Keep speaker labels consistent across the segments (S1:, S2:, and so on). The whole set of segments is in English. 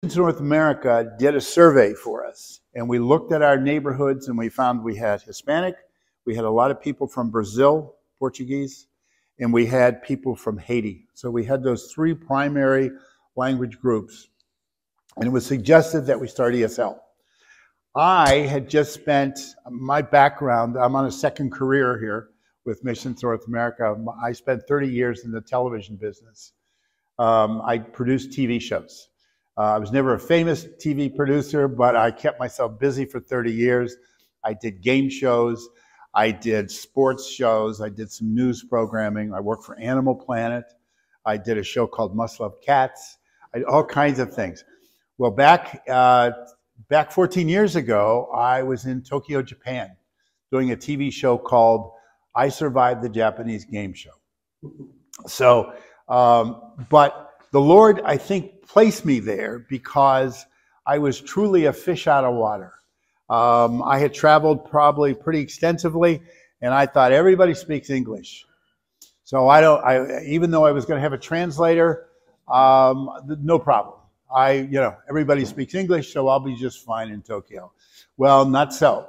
S1: North America did a survey for us, and we looked at our neighborhoods and we found we had Hispanic, we had a lot of people from Brazil, Portuguese, and we had people from Haiti. So we had those three primary language groups, and it was suggested that we start ESL. I had just spent my background, I'm on a second career here with Missions North America. I spent 30 years in the television business. I produced TV shows. I was never a famous TV producer, but I kept myself busy for 30 years. I did game shows. I did sports shows. I did some news programming. I worked for Animal Planet. I did a show called Must Love Cats. I did all kinds of things. Well, back 14 years ago, I was in Tokyo, Japan, doing a TV show called I Survived the Japanese Game Show. So, but the Lord, I think, placed me there because I was truly a fish out of water. I had traveled probably pretty extensively, and I thought everybody speaks English. So even though I was going to have a translator, no problem. Everybody speaks English, so I'll be just fine in Tokyo. Well, not so.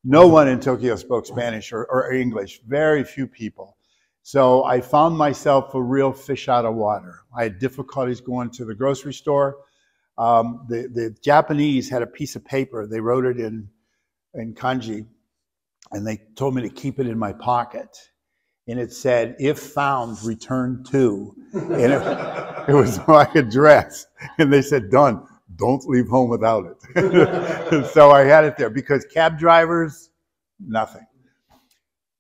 S1: No one in Tokyo spoke Spanish or English, very few people. So I found myself a real fish out of water. I had difficulties going to the grocery store. The Japanese had a piece of paper. They wrote it in kanji, and they told me to keep it in my pocket. And it said, if found, return to. And it was my address. And they said, done. Don't leave home without it. And so I had it there because cab drivers, nothing.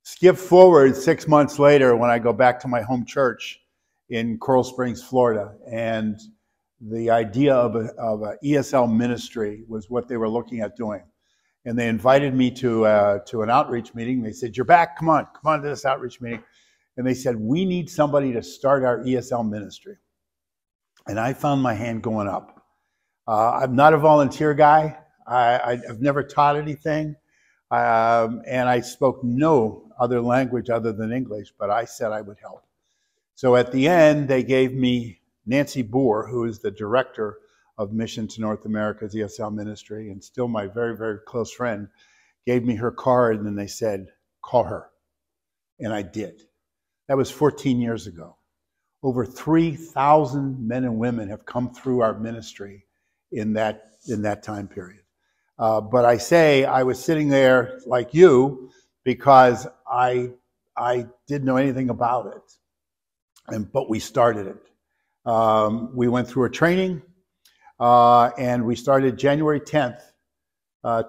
S1: Skip forward 6 months later when I go back to my home church in Coral Springs, Florida, and the idea of a ESL ministry was what they were looking at doing. And they invited me to an outreach meeting. They said, you're back, come on to this outreach meeting. And they said, we need somebody to start our ESL ministry. And I found my hand going up. I'm not a volunteer guy. I've never taught anything. And I spoke no other language other than English, but I said I would help. So at the end, they gave me Nancy Boer, who is the director of Mission to North America's ESL ministry, and still my very, very close friend, gave me her card, and then they said, call her. And I did. That was 14 years ago. Over 3,000 men and women have come through our ministry in that time period. But I say I was sitting there like you because I didn't know anything about it, but we started it. We went through a training, and we started January 10th,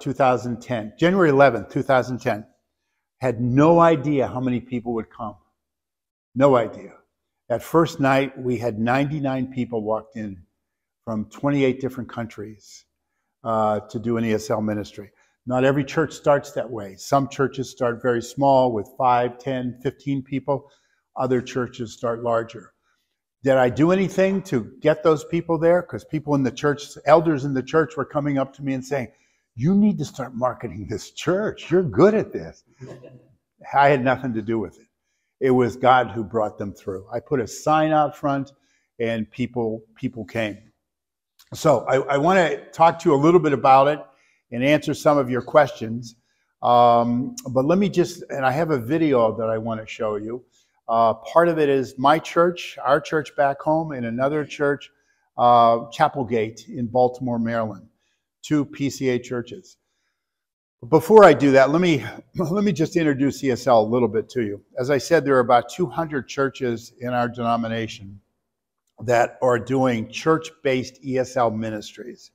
S1: 2010. January 11th, 2010. Had no idea how many people would come. No idea. That first night, we had 99 people walked in from 28 different countries to do an ESL ministry. Not every church starts that way. Some churches start very small with 5, 10, 15 people. Other churches start larger. Did I do anything to get those people there? Because people in the church, elders in the church were coming up to me and saying, you need to start marketing this church. You're good at this. I had nothing to do with it. It was God who brought them through. I put a sign out front and people came. So I want to talk to you a little bit about it and answer some of your questions. But let me and I have a video that I want to show you. Part of it is my church, our church back home, and another church, Chapelgate in Baltimore, Maryland. 2 PCA churches. Before I do that, let me just introduce ESL a little bit to you. As I said, there are about 200 churches in our denomination that are doing church-based ESL ministries.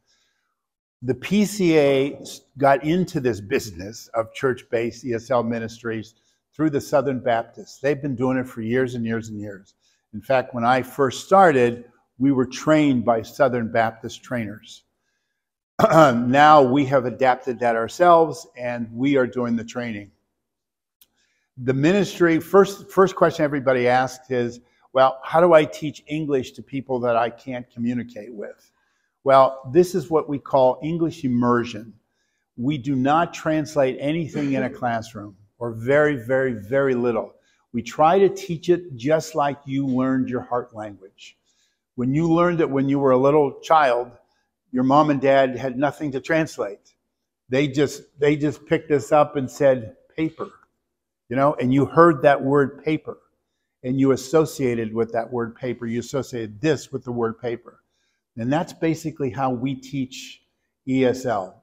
S1: The PCA got into this business of church-based ESL ministries through the Southern Baptists. They've been doing it for years and years and years. In fact, when I first started, we were trained by Southern Baptist trainers. Now we have adapted that ourselves, and we are doing the training. The ministry, first question everybody asks is, well, how do I teach English to people that I can't communicate with? Well, this is what we call English immersion. We do not translate anything in a classroom, or very, very, very little. We try to teach it just like you learned your heart language. When you learned it when you were a little child, your mom and dad had nothing to translate. They just picked this up and said paper, you know, and you heard that word paper and you associated with that word paper. You associated this with the word paper. And that's basically how we teach ESL.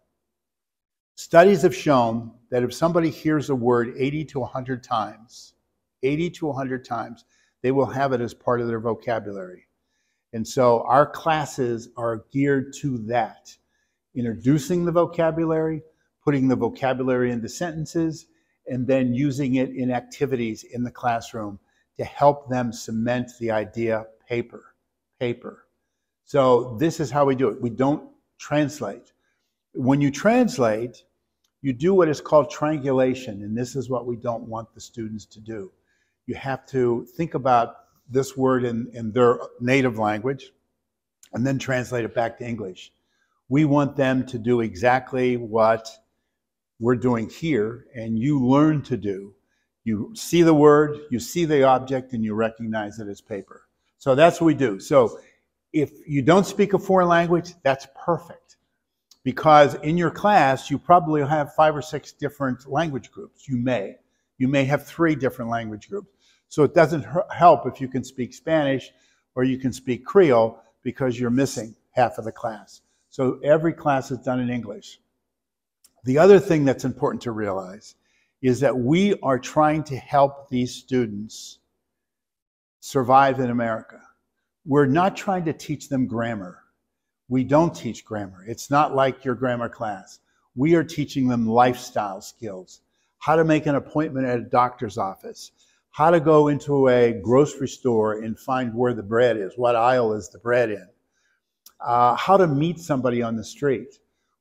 S1: Studies have shown that if somebody hears a word 80 to 100 times, 80 to 100 times, they will have it as part of their vocabulary. And so our classes are geared to that. Introducing the vocabulary, putting the vocabulary into sentences, and then using it in activities in the classroom to help them cement the idea paper, paper. So this is how we do it. We don't translate. When you translate, you do what is called triangulation, and this is what we don't want the students to do. You have to think about this word in their native language and then translate it back to English. We want them to do exactly what we're doing here, and you learn to do. You see the word, you see the object, and you recognize it as paper. So that's what we do. So if you don't speak a foreign language, that's perfect. Because in your class, you probably have 5 or 6 different language groups. You may have 3 different language groups. So it doesn't help if you can speak Spanish or you can speak Creole because you're missing half of the class. So every class is done in English. The other thing that's important to realize is that we are trying to help these students survive in America. We're not trying to teach them grammar. We don't teach grammar. It's not like your grammar class. We are teaching them lifestyle skills, how to make an appointment at a doctor's office, how to go into a grocery store and find where the bread is, what aisle is the bread in, how to meet somebody on the street.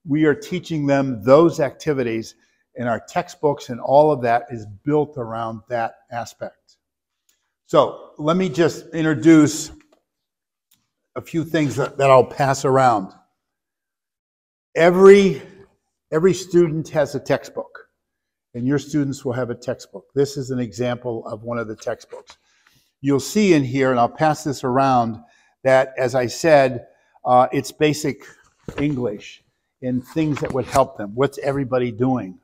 S1: We are teaching them those activities, and our textbooks and all of that is built around that aspect. So let me just introduce a few things that I'll pass around. Every student has a textbook, and your students will have a textbook. This is an example of one of the textbooks. You'll see in here, and I'll pass this around, that, as I said, it's basic English and things that would help them. What's everybody doing?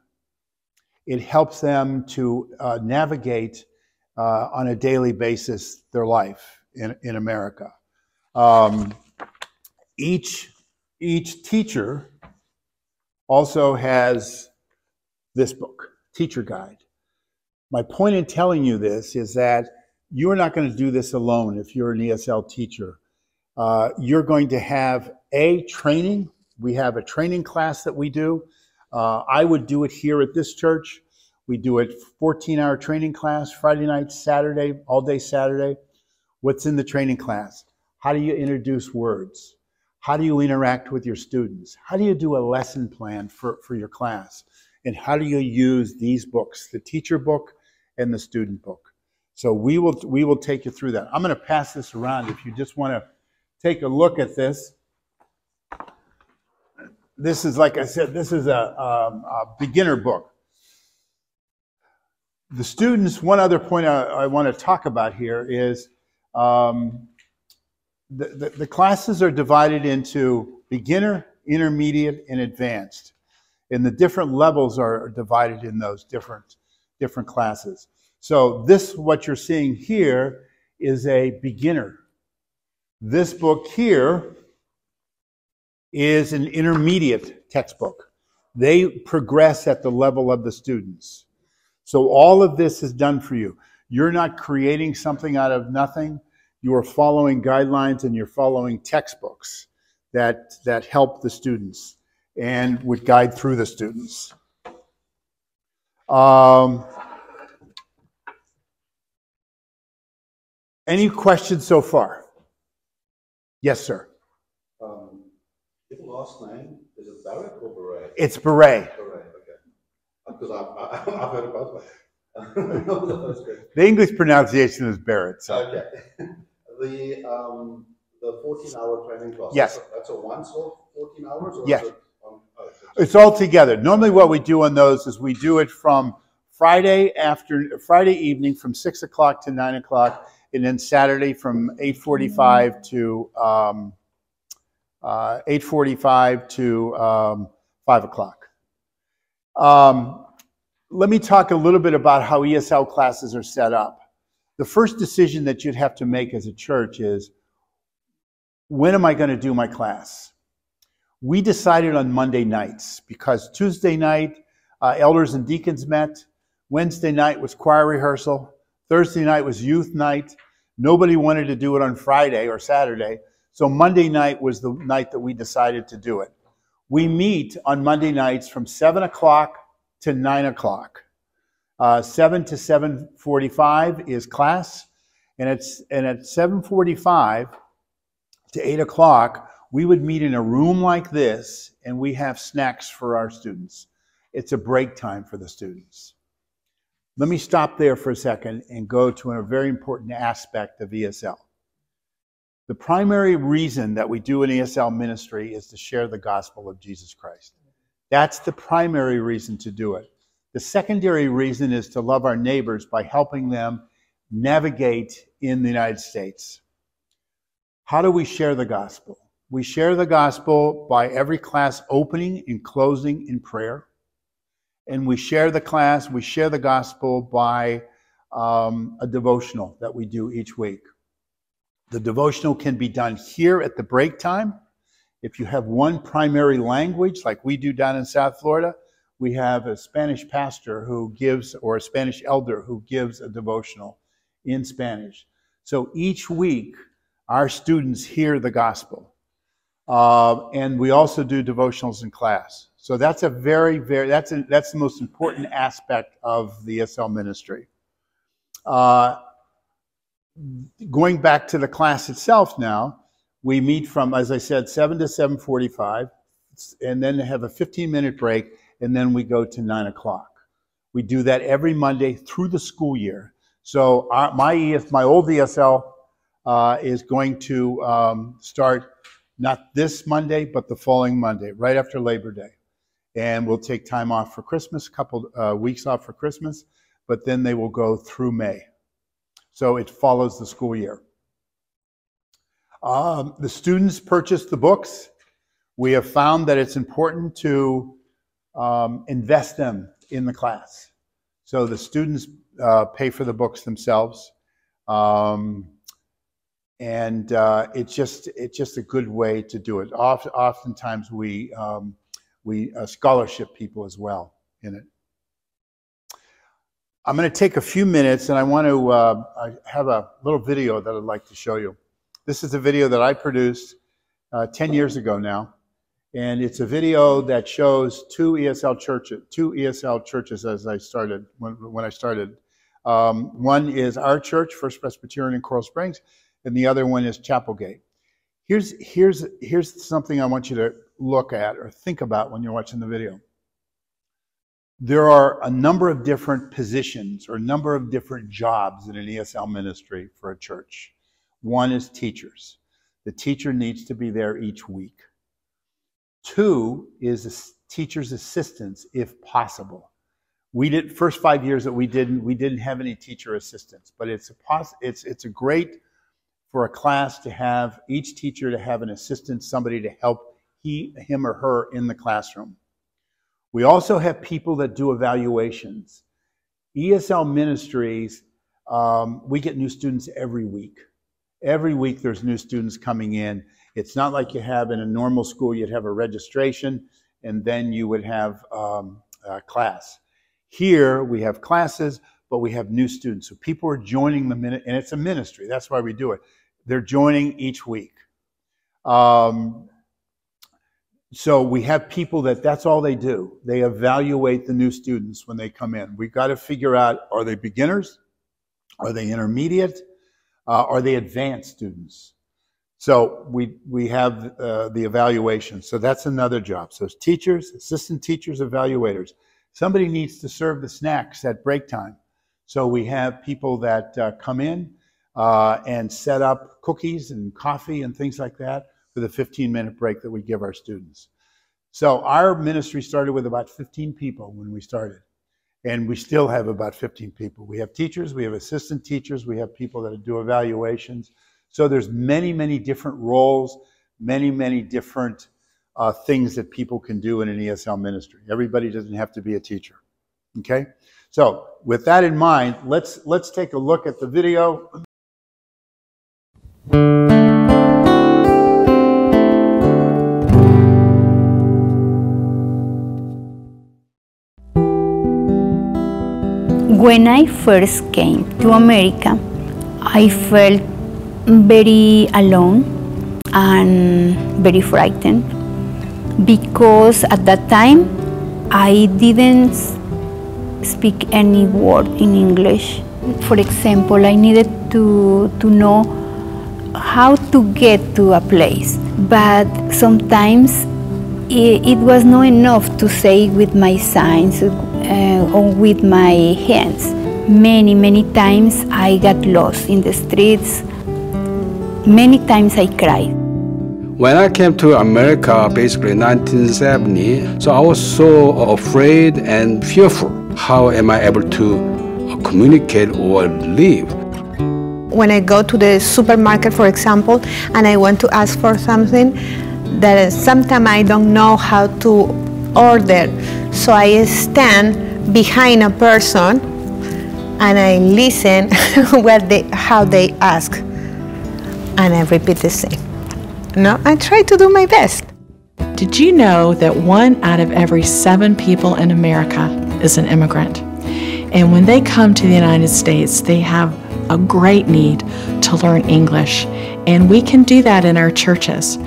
S1: It helps them to navigate on a daily basis their life in America. Each teacher also has this book, Teacher Guide. My point in telling you this is that you're not going to do this alone if you're an ESL teacher. You're going to have training. We have a training class that we do. I would do it here at this church. We do a 14-hour training class, Friday night, Saturday, all day Saturday. What's in the training class? How do you introduce words? How do you interact with your students? How do you do a lesson plan for your class? And how do you use these books, the teacher book and the student book? So we will take you through that. I'm going to pass this around if you just want to take a look at this. This is, like I said, this is a beginner book. The students, one other point I want to talk about here is the classes are divided into beginner, intermediate, and advanced. And the different levels are divided in those different classes. So this, what you're seeing here, is a beginner. This book here is an intermediate textbook. They progress at the level of the students. So all of this is done for you. You're not creating something out of nothing. You are following guidelines and you're following textbooks that help the students and would guide through the students. Any questions so far? Yes, sir.
S2: Your last name, is it Baret or Baret?
S1: It's Baret.
S2: Baret, okay. Because I've heard about it.
S1: The English pronunciation is Baret. So.
S2: Okay. The 14-hour training class.
S1: Yes.
S2: That's a once-off 14 hours? Or
S1: yes.
S2: Is it
S1: it's all together. Normally what we do on those is we do it from Friday evening from 6 o'clock to 9 o'clock, and then Saturday from 8:45 to 8:45 to 5 o'clock. Let me talk a little bit about how ESL classes are set up. The first decision that you'd have to make as a church is, when am I going to do my class? We decided on Monday nights because Tuesday night, elders and deacons met. Wednesday night was choir rehearsal. Thursday night was youth night. Nobody wanted to do it on Friday or Saturday. So Monday night was the night that we decided to do it. We meet on Monday nights from 7 o'clock to 9 o'clock. 7 to 7:45 is class. And at 7:45 to 8 o'clock, we would meet in a room like this, and we have snacks for our students. It's a break time for the students. Let me stop there for a second and go to a very important aspect of ESL. The primary reason that we do an ESL ministry is to share the gospel of Jesus Christ. That's the primary reason to do it. The secondary reason is to love our neighbors by helping them navigate in the United States. How do we share the gospel? We share the gospel by every class opening and closing in prayer. And we share the gospel by a devotional that we do each week. The devotional can be done here at the break time. If you have one primary language, like we do down in South Florida, we have a Spanish pastor who gives, or a Spanish elder who gives a devotional in Spanish. So each week, our students hear the gospel. And we also do devotionals in class. So that's a that's the most important aspect of the ESL ministry. Going back to the class itself now, we meet from, as I said, 7 to 7:45, and then have a 15-minute break, and then we go to 9 o'clock. We do that every Monday through the school year. So my old ESL is going to start not this Monday, but the following Monday, right after Labor Day. And we'll take time off for Christmas, a couple weeks off for Christmas, but then they will go through May. So it follows the school year. The students purchase the books. We have found that it's important to invest them in the class. So the students pay for the books themselves. It's just a good way to do it. Oftentimes we scholarship people as well in it. I'm going to take a few minutes, and I want to I have a little video that I'd like to show you. This is a video that I produced 10 years ago now, and it's a video that shows two ESL churches as I started, when I started. One is our church, First Presbyterian in Coral Springs, and the other one is Chapelgate. Here's something I want you to look at or think about when you're watching the video. There are a number of different positions or a number of different jobs in an ESL ministry for a church. One is teachers. The teacher needs to be there each week. Two is teacher's assistants, if possible. First 5 years that we didn't have any teacher assistants, but it's a great for a class to have each teacher to have an assistant, somebody to help him or her in the classroom. We also have people that do evaluations. ESL ministries, we get new students every week. Every week there's new students coming in. It's not like you have in a normal school, you'd have a registration and then you would have a class. Here we have classes, but we have new students. So people are joining the minute, and it's a ministry. That's why we do it. They're joining each week. So we have people that's all they do. They evaluate the new students when they come in. We've got to figure out, are they beginners? Are they intermediate? Are they advanced students? So we have the evaluation. So that's another job. So it's teachers, assistant teachers, evaluators. Somebody needs to serve the snacks at break time. So we have people that come in and set up cookies and coffee and things like that for the 15-minute break that we give our students. So our ministry started with about 15 people when we started, and we still have about 15 people. We have teachers, we have assistant teachers, we have people that do evaluations. So there's many, many different roles, many, many different things that people can do in an ESL ministry. Everybody doesn't have to be a teacher. Okay? So with that in mind, let's take a look at the video.
S3: When I first came to America, I felt very alone and very frightened because at that time I didn't speak any word in English. For example, I needed to know how to get to a place, but sometimes it was not enough to say with my signs or with my hands. Many times I got lost in the streets. Many times I cried.
S4: When I came to America, basically in 1970, so I was so afraid and fearful. How am I able to communicate or live?
S5: When I go to the supermarket, for example, and I want to ask for something, that sometimes I don't know how to order. So I stand behind a person and I listen how they ask, and I repeat the same. No, I try to do my best.
S6: Did you know that 1 out of every 7 people in America is an immigrant? And when they come to the United States, they have a great need to learn English, and we can do that in our churches.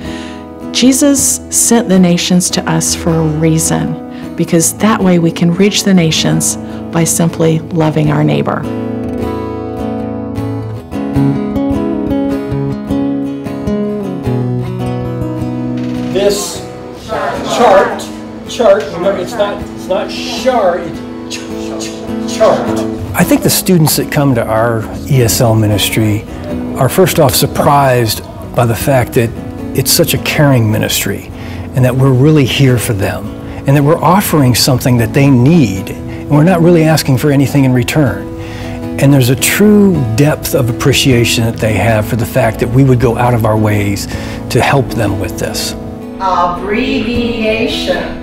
S6: Jesus sent the nations to us for a reason, because that way we can reach the nations by simply loving our neighbor.
S7: This chart, remember it's not char, it's chart.
S8: I think the students that come to our ESL ministry are first off surprised by the fact that it's such a caring ministry and that we're really here for them and that we're offering something that they need and we're not really asking for anything in return. And there's a true depth of appreciation that they have for the fact that we would go out of our ways to help them with this.
S9: Abbreviation.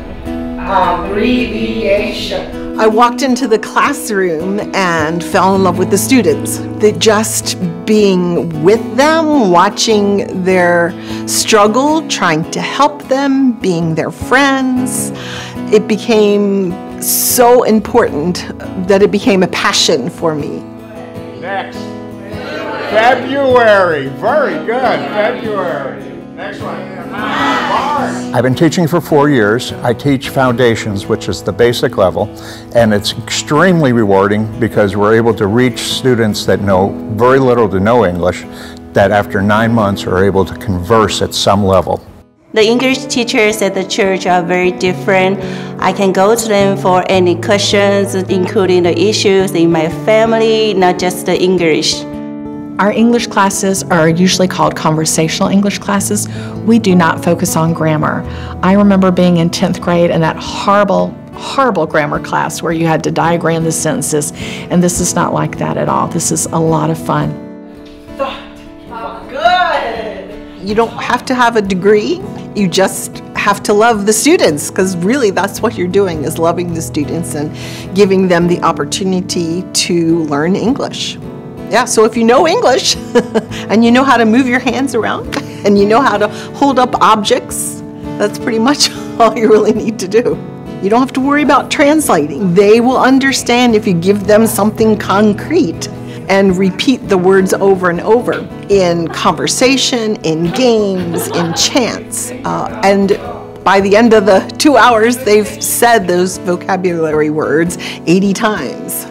S10: I walked into the classroom and fell in love with the students. That just being with them, watching their struggle, trying to help them, being their friends, it became so important that it became a passion for me.
S1: Next. February. Very good. February. Next one.
S11: I've been teaching for 4 years. I teach foundations, which is the basic level, and it's extremely rewarding because we're able to reach students that know very little to no English, that after 9 months are able to converse at some level.
S12: The English teachers at the church are very different. I can go to them for any questions, including the issues in my family, not just the English.
S6: Our English classes are usually called conversational English classes. We do not focus on grammar. I remember being in 10th grade and that horrible grammar class where you had to diagram the sentences, and this is not like that at all. This is a lot of fun.
S10: Good! You don't have to have a degree. You just have to love the students, because really that's what you're doing, is loving the students and giving them the opportunity to learn English. Yeah, so if you know English and you know how to move your hands around and you know how to hold up objects, that's pretty much all you really need to do. You don't have to worry about translating. They will understand if you give them something concrete and repeat the words over and over in conversation, in games, in chants. And by the end of the 2 hours, they've said those vocabulary words 80 times.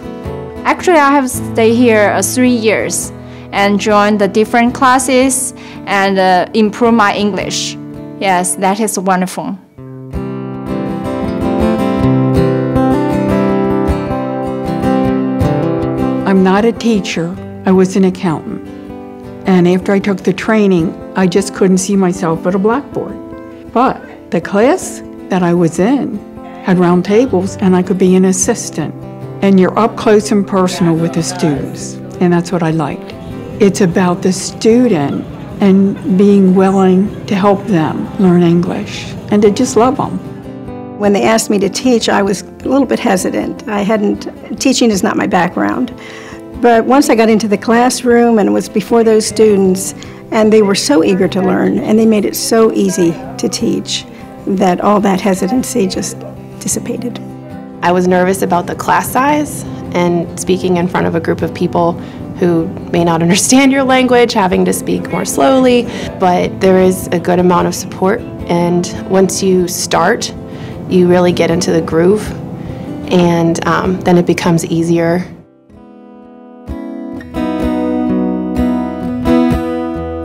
S13: Actually, I have stayed here 3 years and joined the different classes and improved my English. Yes, that is wonderful.
S14: I'm not a teacher, I was an accountant. And after I took the training, I just couldn't see myself at a blackboard. But the class that I was in had round tables and I could be an assistant. And you're up close and personal with the students, and that's what I liked. It's about the student and being willing to help them learn English and to just love them.
S9: When they asked me to teach, I was a little bit hesitant. Teaching is not my background. But once I got into the classroom and was before those students, and they were so eager to learn, and they made it so easy to teach, that all that hesitancy just dissipated.
S15: I was nervous about the class size and speaking in front of a group of people who may not understand your language, having to speak more slowly, but there is a good amount of support, and once you start, you really get into the groove, and then it becomes easier.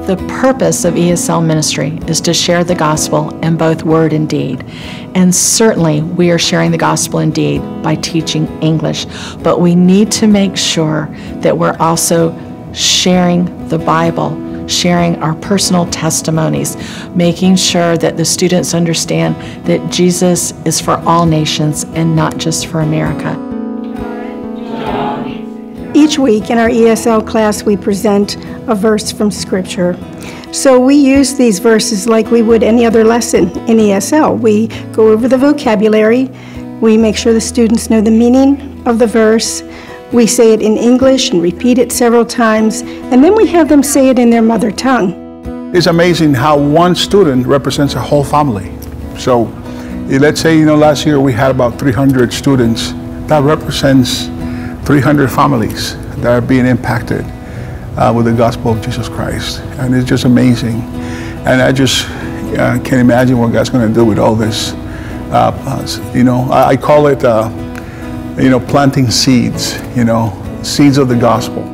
S6: The purpose of ESL ministry is to share the gospel in both word and deed. And certainly we are sharing the gospel in deed by teaching English, but we need to make sure that we're also sharing the Bible, sharing our personal testimonies, making sure that the students understand that Jesus is for all nations and not just for America.
S9: Each week in our ESL class, we present a verse from Scripture. So we use these verses like we would any other lesson in ESL. We go over the vocabulary, we make sure the students know the meaning of the verse, we say it in English and repeat it several times, and then we have them say it in their mother tongue.
S16: It's amazing how one student represents a whole family. So let's say, last year we had about 300 students. That represents 300 families that are being impacted with the gospel of Jesus Christ. And it's just amazing. And I just can't imagine what God's going to do with all this. I call it, planting seeds, seeds of the gospel.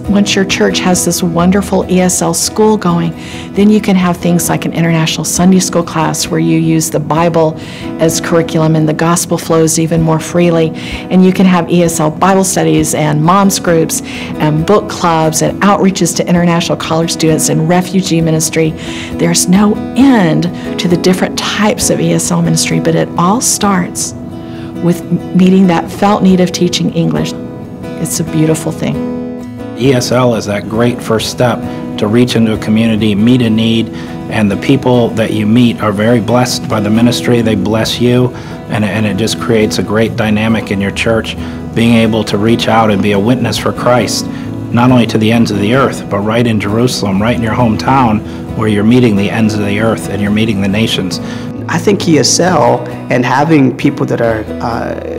S6: Once your church has this wonderful ESL school going, then you can have things like an international Sunday school class where you use the Bible as curriculum and the gospel flows even more freely. And you can have ESL Bible studies and moms groups and book clubs and outreaches to international college students and refugee ministry. There's no end to the different types of ESL ministry, but it all starts with meeting that felt need of teaching English. It's a beautiful thing.
S17: ESL is that great first step to reach into a community, meet a need, and the people that you meet are very blessed by the ministry. They bless you, and it just creates a great dynamic in your church, being able to reach out and be a witness for Christ, not only to the ends of the earth, but right in Jerusalem, right in your hometown, where you're meeting the ends of the earth and you're meeting the nations.
S18: I think ESL and having people that are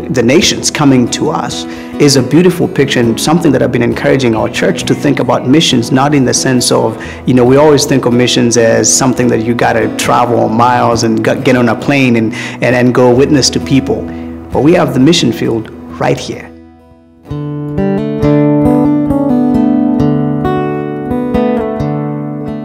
S18: the nations coming to us is a beautiful picture and something that I've been encouraging our church to think about missions, not in the sense of, we always think of missions as something that you got to travel miles and get on a plane and go witness to people. But we have the mission field right here.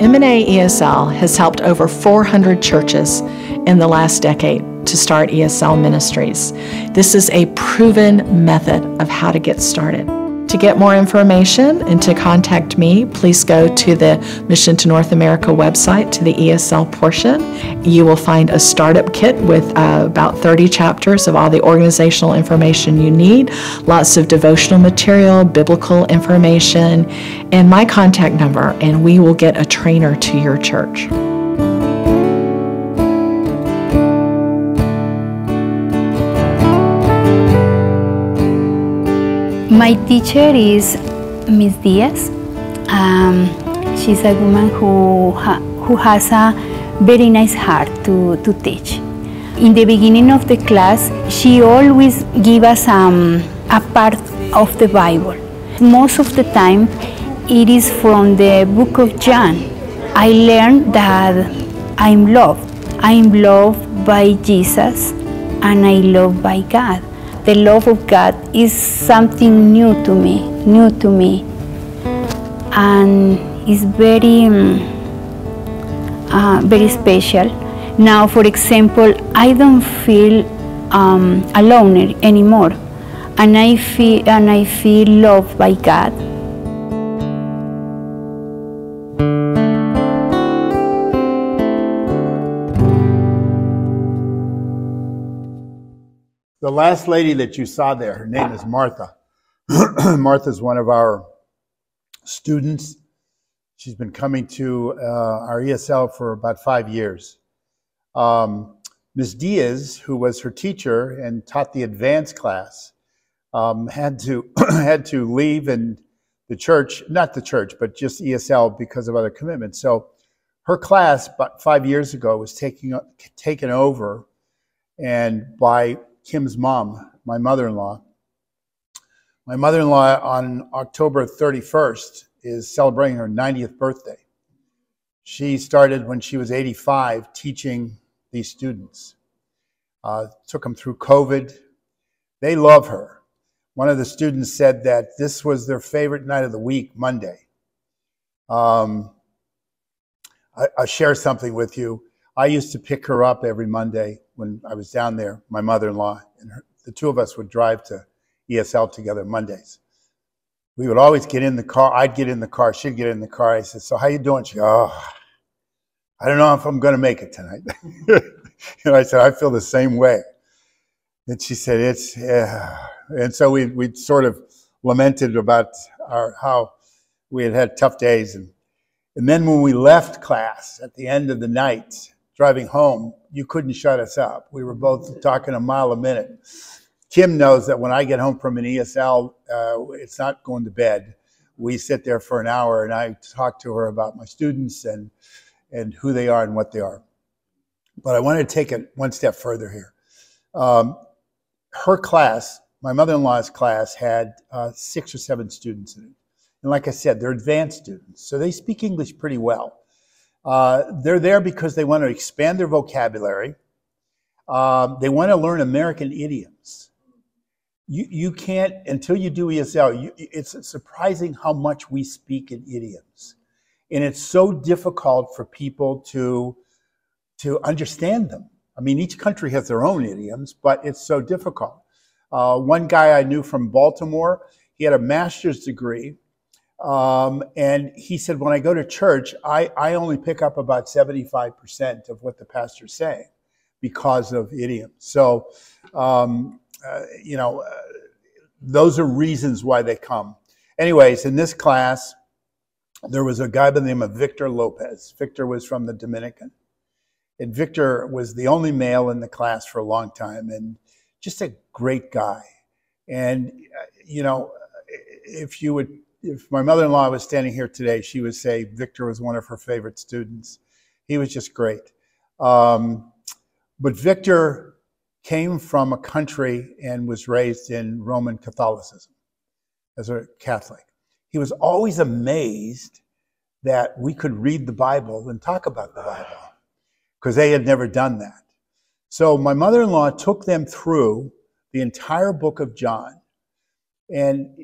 S6: M&A ESL has helped over 400 churches in the last decade to start ESL ministries. This is a proven method of how to get started. To get more information and to contact me, please go to the Mission to North America website, to the ESL portion. You will find a startup kit with about 30 chapters of all the organizational information you need, lots of devotional material, biblical information, and my contact number, and we will get a trainer to your church.
S3: My teacher is Miss Diaz. She's a woman who has a very nice heart to teach. In the beginning of the class, she always gives us a part of the Bible. Most of the time, it is from the book of John. I learned that I'm loved. I'm loved by Jesus and I'm loved by God. The love of God is something new to me, and it's very, very special. Now, for example, I don't feel alone anymore, and I feel loved by God.
S1: The last lady that you saw there, her name is Martha. Martha's one of our students. She's been coming to our ESL for about 5 years. Ms. Diaz, who was her teacher and taught the advanced class, had to had to leave and the church, not the church, but just ESL because of other commitments. So her class, about 5 years ago, was taken over and by Kim's mom, my mother-in-law. My mother-in-law on October 31st is celebrating her 90th birthday. She started when she was 85 teaching these students. Took them through COVID. They love her. One of the students said that this was their favorite night of the week, Monday. I'll share something with you. I used to pick her up every Monday when I was down there, my mother-in-law, and the two of us would drive to ESL together Mondays. We would always get in the car. I'd get in the car. She'd get in the car. I said, "So how you doing?" She goes, "Oh, I don't know if I'm going to make it tonight." And I said, "I feel the same way." And she said, "It's," yeah. And so we sort of lamented about how we had had tough days. And then when we left class at the end of the night, driving home, you couldn't shut us up. We were both talking a mile a minute. Kim knows that when I get home from an ESL, it's not going to bed. We sit there for an hour and I talk to her about my students and who they are and what they are. But I wanted to take it one step further here. Her class, my mother-in-law's class, had 6 or 7 students in it. And like I said, they're advanced students, so they speak English pretty well. They're there because they want to expand their vocabulary. They want to learn American idioms. You can't, until you do ESL, it's surprising how much we speak in idioms. And it's so difficult for people to understand them. I mean, each country has their own idioms, but it's so difficult. One guy I knew from Baltimore, he had a master's degree. And he said, when I go to church, I only pick up about 75% of what the pastor's saying because of idioms. So, those are reasons why they come. Anyways, in this class, there was a guy by the name of Victor Lopez. Victor was from the Dominican. And Victor was the only male in the class for a long time and just a great guy. And, if my mother-in-law was standing here today, she would say Victor was one of her favorite students. He was just great. But Victor came from a country and was raised in Roman Catholicism as a Catholic. He was always amazed that we could read the Bible and talk about the Bible because they had never done that. So my mother-in-law took them through the entire book of John. And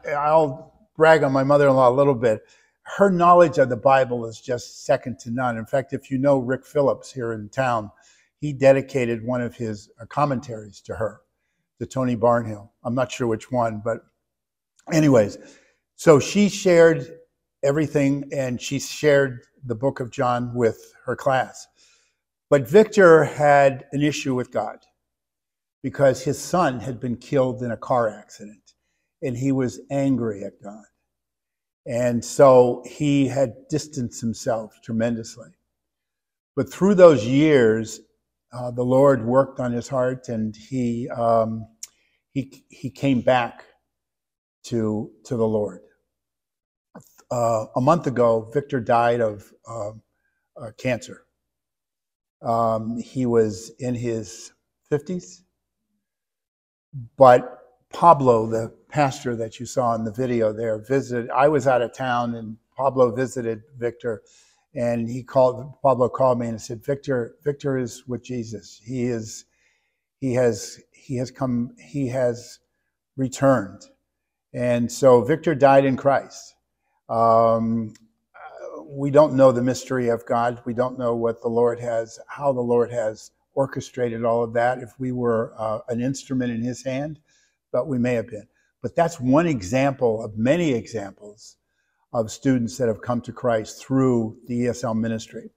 S1: I'll brag on my mother-in-law a little bit. Her knowledge of the Bible is just second to none. In fact, if you know Rick Phillips here in town, he dedicated one of his commentaries to her, to Tony Barnhill. I'm not sure which one, but anyways. So she shared everything, and she shared the book of John with her class. But Victor had an issue with God because his son had been killed in a car accident, and he was angry at God. And so he had distanced himself tremendously. But through those years, the Lord worked on his heart, and he came back to the Lord. A month ago, Victor died of cancer. He was in his 50s, but Pablo, the pastor that you saw in the video there, visited. I was out of town, and Pablo visited Victor, and Pablo called me and said, Victor is with Jesus. He has returned. And so Victor died in Christ. We don't know the mystery of God. We don't know how the Lord has orchestrated all of that, if we were an instrument in his hand, but we may have been. But that's one example of many examples of students that have come to Christ through the ESL ministry.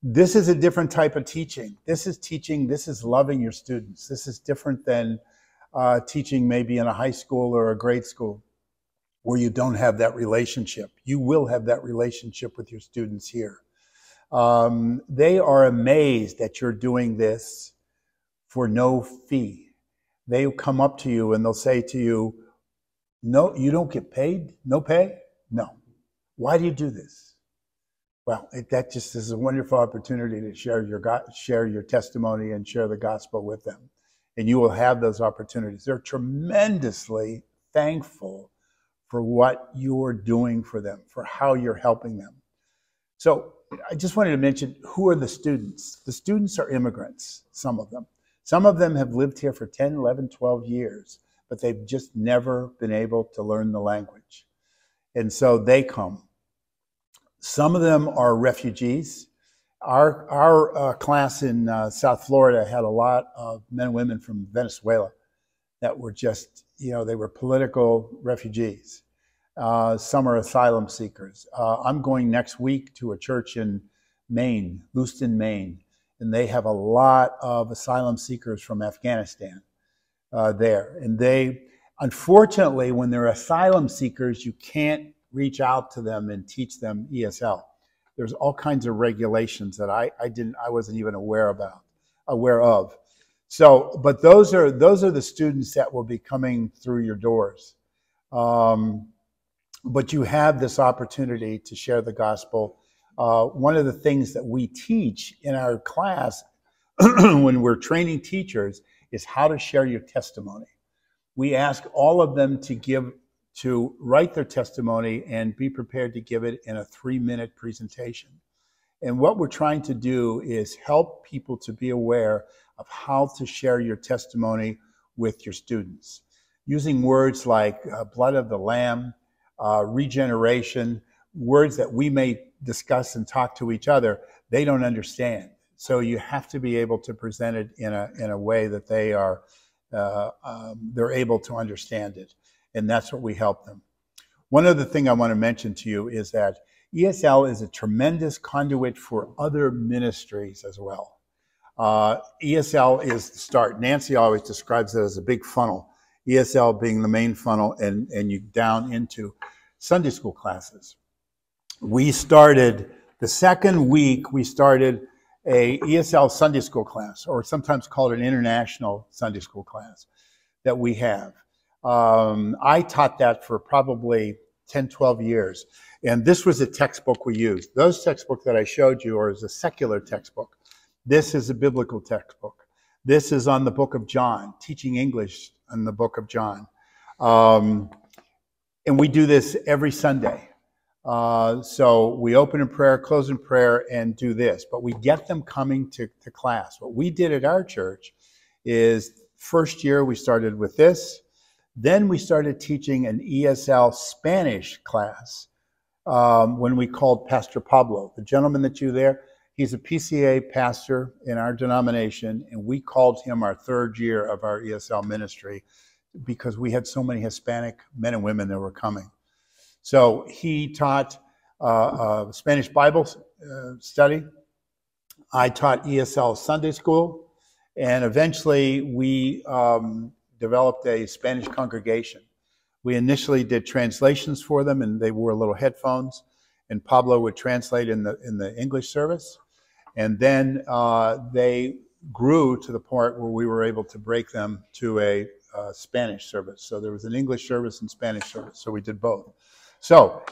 S1: This is a different type of teaching. This is loving your students. This is different than teaching maybe in a high school or a grade school. where you don't have that relationship. You will have that relationship with your students here. They are amazed that you're doing this for no fee. They come up to you and they'll say to you, no, you don't get paid? No pay? No. Why do you do this? Well, that just is a wonderful opportunity to share your testimony and share the gospel with them. And you will have those opportunities. They're tremendously thankful for what you're doing for them, for how you're helping them. So I just wanted to mention, who are the students? The students are immigrants, some of them. Some of them have lived here for 10, 11, 12 years, but they've just never been able to learn the language. And so they come. Some of them are refugees. Our class in South Florida had a lot of men and women from Venezuela that were just, they were political refugees. Some are asylum seekers. I'm going next week to a church in Maine, Lewiston, Maine, and they have a lot of asylum seekers from Afghanistan there. And they, unfortunately, when they're asylum seekers, you can't reach out to them and teach them ESL. There's all kinds of regulations that I wasn't even aware of. So, but those are the students that will be coming through your doors. But you have this opportunity to share the gospel. One of the things that we teach in our class when we're training teachers is how to share your testimony. We ask all of them to write their testimony and be prepared to give it in a 3-minute presentation. And what we're trying to do is help people to be aware of how to share your testimony with your students. Using words like blood of the Lamb, regeneration, words that we may discuss and talk to each other, they don't understand. So you have to be able to present it in a way that they're able to understand it. And that's what we help them. One other thing I want to mention to you is that ESL is a tremendous conduit for other ministries as well. ESL is the start. Nancy always describes it as a big funnel, ESL being the main funnel, and you down into Sunday school classes. We started, the second week, we started a ESL Sunday school class, or sometimes called an international Sunday school class that we have. I taught that for probably 10, 12 years. And this was a textbook we used. Those textbooks that I showed you are a secular textbook. This is a biblical textbook. This is on the book of John, teaching English on the book of John. And we do this every Sunday. So we open in prayer, close in prayer, and do this. But we get them coming to class. What we did at our church is, first year we started with this. Then we started teaching an ESL Spanish class when we called Pastor Pablo, the gentleman that you there. He's a PCA pastor in our denomination, and we called him our third year of our ESL ministry because we had so many Hispanic men and women that were coming. So he taught Spanish Bible study. I taught ESL Sunday school, and eventually we developed a Spanish congregation. We initially did translations for them, and they wore little headphones, and Pablo would translate in the English service. And then they grew to the point where we were able to break them to a Spanish service. So there was an English service and Spanish service, so we did both. So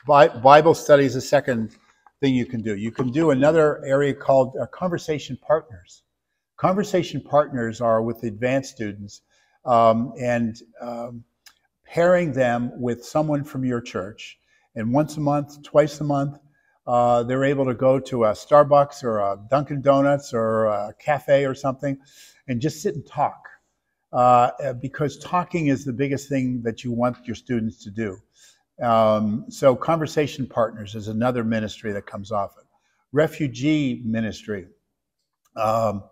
S1: Bible study is the second thing you can do. You can do another area called conversation partners. Conversation partners are with the advanced students, and pairing them with someone from your church. And once a month, twice a month, they're able to go to a Starbucks or a Dunkin' Donuts or a cafe or something and just sit and talk. Because talking is the biggest thing that you want your students to do. So conversation partners is another ministry that comes off it. Refugee ministry. I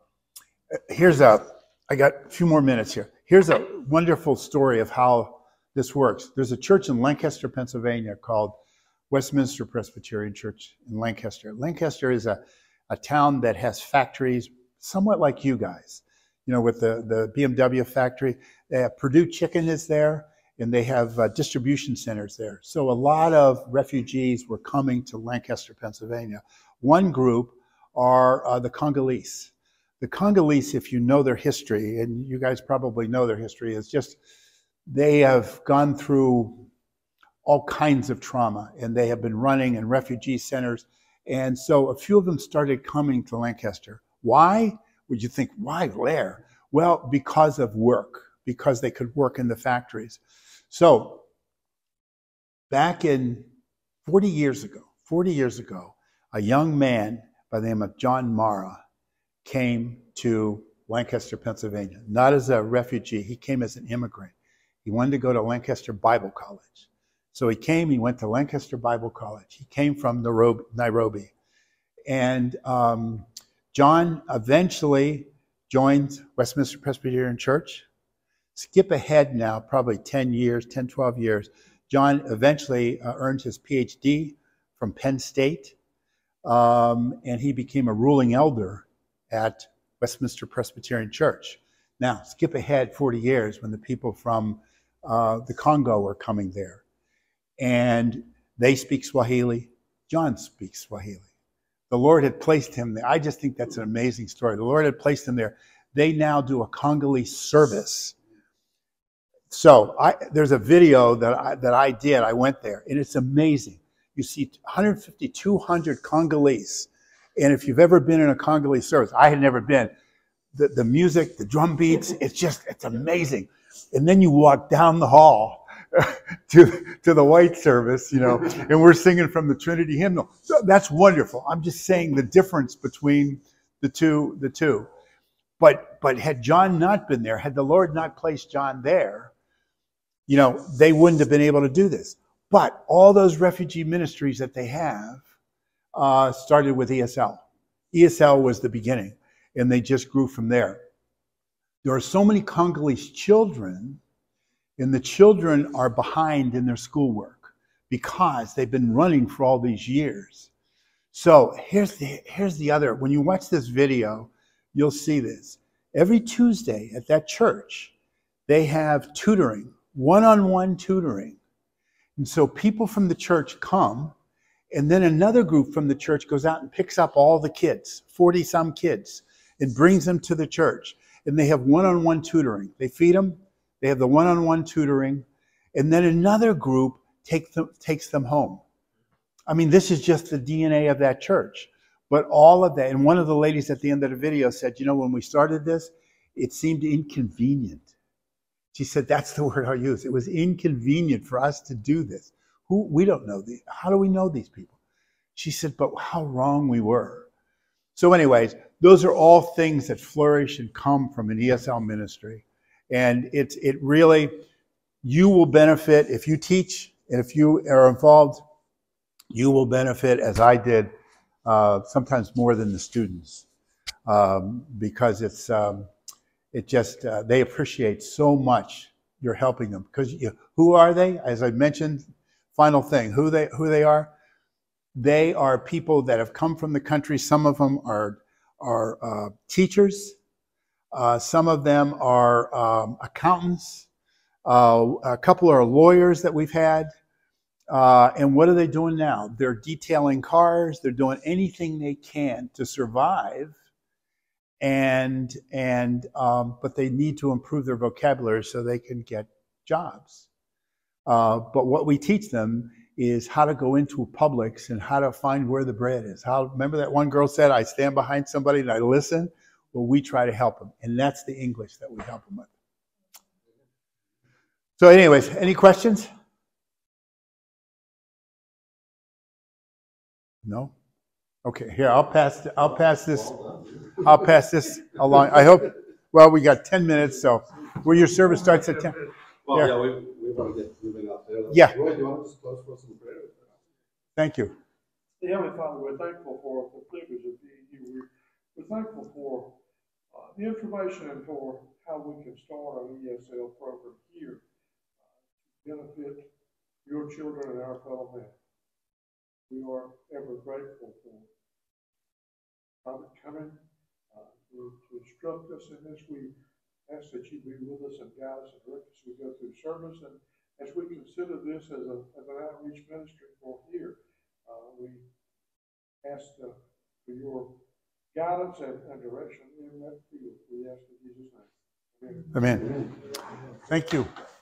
S1: got a few more minutes here. Here's a wonderful story of how this works. There's a church in Lancaster, Pennsylvania called Westminster Presbyterian Church in Lancaster. Lancaster is a town that has factories somewhat like you guys, with the BMW factory. Purdue Chicken is there, and they have distribution centers there. So a lot of refugees were coming to Lancaster, Pennsylvania. One group are the Congolese. The Congolese, if you know their history, and you guys probably know their history, is just they have gone through all kinds of trauma, and they have been running in refugee centers. And so a few of them started coming to Lancaster. Why? Would you think, why there? Well, because of work, because they could work in the factories. So back in 40 years ago, a young man by the name of John Mara came to Lancaster, Pennsylvania, not as a refugee. He came as an immigrant. He wanted to go to Lancaster Bible College. So he went to Lancaster Bible College. He came from Nairobi. And John eventually joined Westminster Presbyterian Church. Skip ahead now, probably 10 years, 10, 12 years. John eventually earned his PhD from Penn State, and he became a ruling elder at Westminster Presbyterian Church. Now, skip ahead 40 years when the people from the Congo were coming there. And they speak Swahili. John speaks Swahili. The Lord had placed him there. I just think that's an amazing story. The Lord had placed him there. They now do a Congolese service. So there's a video that I did. I went there, and it's amazing. You see 150, 200 Congolese. And if you've ever been in a Congolese service, I had never been. The music, the drum beats, it's amazing. And then you walk down the hall to the white service, and we're singing from the Trinity hymnal. So that's wonderful. I'm just saying the difference between the two. But had John not been there, had the Lord not placed John there, they wouldn't have been able to do this. But all those refugee ministries that they have started with ESL. ESL was the beginning, and they just grew from there. There are so many Congolese children, and the children are behind in their schoolwork because they've been running for all these years. So here's the other. When you watch this video, you'll see this. Every Tuesday at that church, they have tutoring, one-on-one tutoring. And so people from the church come, and then another group from the church goes out and picks up all the kids, 40-some kids, and brings them to the church. And they have one-on-one tutoring. They feed them. They have the one-on-one tutoring. And then another group takes them home. I mean, this is just the DNA of that church. But all of that, and one of the ladies at the end of the video said, when we started this, it seemed inconvenient. She said, that's the word I use. It was inconvenient for us to do this. We don't know these. How do we know these people? She said, but how wrong we were. So anyways, those are all things that flourish and come from an ESL ministry. And it really, you will benefit if you teach, and if you are involved, you will benefit, as I did, sometimes more than the students, because they appreciate so much you're helping them. Because who are they? As I mentioned, final thing, who they are? They are people that have come from the country. Some of them are teachers. Some of them are accountants. A couple are lawyers that we've had. And what are they doing now? They're detailing cars. They're doing anything they can to survive. But they need to improve their vocabulary so they can get jobs. But what we teach them is how to go into Publix and how to find where the bread is. Remember that one girl said, I stand behind somebody and I listen? Well, we try to help them. And that's the English that we help them with. So anyways, any questions? No? Okay, here, I'll pass this along. I hope, well, we got 10 minutes, so your service starts at 10.
S2: Well,
S1: yeah,
S2: we want to get moving up there.
S1: Yeah.
S2: Roy, do you want to close for some prayer?
S1: Thank you.
S19: Heavenly Father, we're thankful for the privilege of being here. We're thankful for the information and for how we can start an ESL program here to benefit your children and our fellow men. We are ever grateful for Robert coming to instruct us in this. We ask that you be with us and guide us and direct us as we go through service, and as we consider this as an outreach ministry for here, we ask for your guidance and direction in that field. We ask in Jesus' name. Amen.
S1: Amen. Thank you.